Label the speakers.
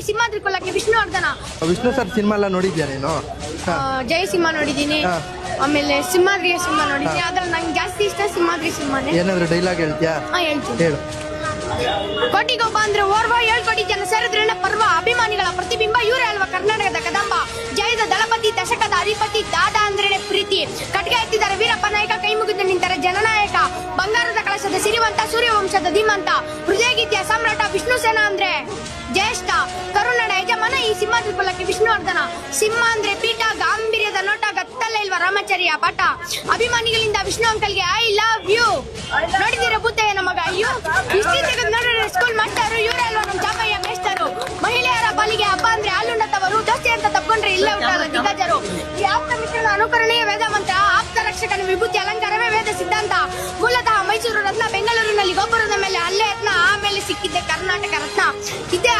Speaker 1: ಸಿಂಹಾದ್ರಿ ಕುಲಕ್ಕೆ Vishnuvardhan.
Speaker 2: Vishnu sir cinema ಎಲ್ಲ ನೋಡಿದ್ಯಾ ನೀನು?
Speaker 1: ಜಯ ಸಿಂಹ ನೋಡಿದೀನಿ, ಆಮೇಲೆ ಸಿಂಹಾದ್ರಿಯ ಸಿಂಹ ನೋಡಿದೀನಿ. ಅದ್ರಲ್ಲಿ ನಂಗೆ ಜಾಸ್ತಿ ಇಷ್ಟ ಸಿಂಹಾದ್ರಿ ಸಿಂಹನೇ.
Speaker 2: ಏನಾದ್ರು ಡೈಲಾಗ್ ಹೇಳ್ತೀಯಾ?
Speaker 1: ಹೇಳ್ತೀನಿ.
Speaker 2: ಹೇಳು.
Speaker 1: ಕೋಟಿಗೊಬ್ಬ ಅಂದ್ರೆ ಓರ್ವ 7 ಕೋಟಿ ಜನ ಸೇರಿದ್ರೇನ ಪರ್ವ, ಅಭಿಮಾನಿಗಳ ಪ್ರತಿಬಿಂಬ ಇವರೇ ಅಲ್ವಾ ಕರ್ನಾಟಕದ ಕದಂಬ. ಜಯದ ದಳಪತಿ, ದಶಕದ ಅಧಿಪತಿ, ದಾದ ಅಂದ್ರೇನೆ ಪ್ರೀತಿ. ಖಡ್ಗ ಎತ್ತಿದ್ದಾರೆ ವೀರಪ್ಪ ನಾಯಕ, ಕೈ ಮುಗಿದು ನಿಂತಾರೆ ಜನನಾಯಕ. ಬಂಗಾರದ ಕಳಶದ ಸಿರಿವಂತ, ಸೂರ್ಯವಂಶದ ಧೀಮಂತ, ಹೃದಯ ಗೀತೆಯ ಸಾಮ್ರಾಟ ವಿಷ್ಣು ಸೇನಾ ಅಂದ್ರೆ ಜ್ಯೇಷ್ಠ. ಕರುನಾಡ ಯಜಮಾನ ಈ ಸಿಂಹಾದ್ರಿ ಕುಲಕ್ಕೆ ವಿಷ್ಣುವರ್ಧನ. ಸಿಂಹ ಅಂದ್ರೆ ಪೀಠ, ಗಾಂಭೀರ್ಯದ ನೋಟ, ಗತ್ತಲ್ಲ ಇಲ್ವಾ ರಾಮಾಚಾರ್ಯ ಪಾಠ. ಅಭಿಮಾನಿಗಳಿಂದ ವಿಷ್ಣು ಅಂಕಲ್ಗೆ ಐ ಲವ್ ಯು. ನೋಡಿದಿರ ಭೂತಯ್ಯ ನಮಗ ಅಯ್ಯೋ. ಇಷ್ಟೇ ತೆಗೆದು ನೋಡಿದ್ರೆ ಸ್ಕೂಲ್ ಮಾಡ್ತಾರು ಇವರೇ ಅಲ್ವಾ ನಮ್ ಚಾಪಯ್ಯ ಮೇಷ್ಟರು. ಮಹಿಳೆಯರ ಪಾಲಿಗೆ ಹಬ್ಬ ಅಂದ್ರೆ ಹಾಲುಂಡತವರು, ದೋಸ್ತಿ ಅಂತ ತಪ್ಕೊಂಡ್ರೆ ಇಲ್ಲೇ ಉಂಟಲ್ಲ ದಿಗ್ಗಜರು. ಈ ಆಪ್ತ ಮಿತ್ರನ ಅನುಕರಣೆಯ ವೇದ ಮಂತ್ರ, ಆಪ್ತ ರಕ್ಷಕನ ವಿಭೂತಿ ಅಲಂಕಾರವೇ ವೇದ ಸಿದ್ಧಾಂತ. ಮೂಲತಃ ಮೈಸೂರು ರತ್ನ, ಬೆಂಗಳೂರಿನಲ್ಲಿ ಗೋಪುರದ ಮೇಲೆ ಹಲ್ಲೆ ಯತ್ನ, ಆಮೇಲೆ ಸಿಕ್ಕಿದ್ದೆ ಕರ್ನಾಟಕ ರತ್ನ. ಇದೇ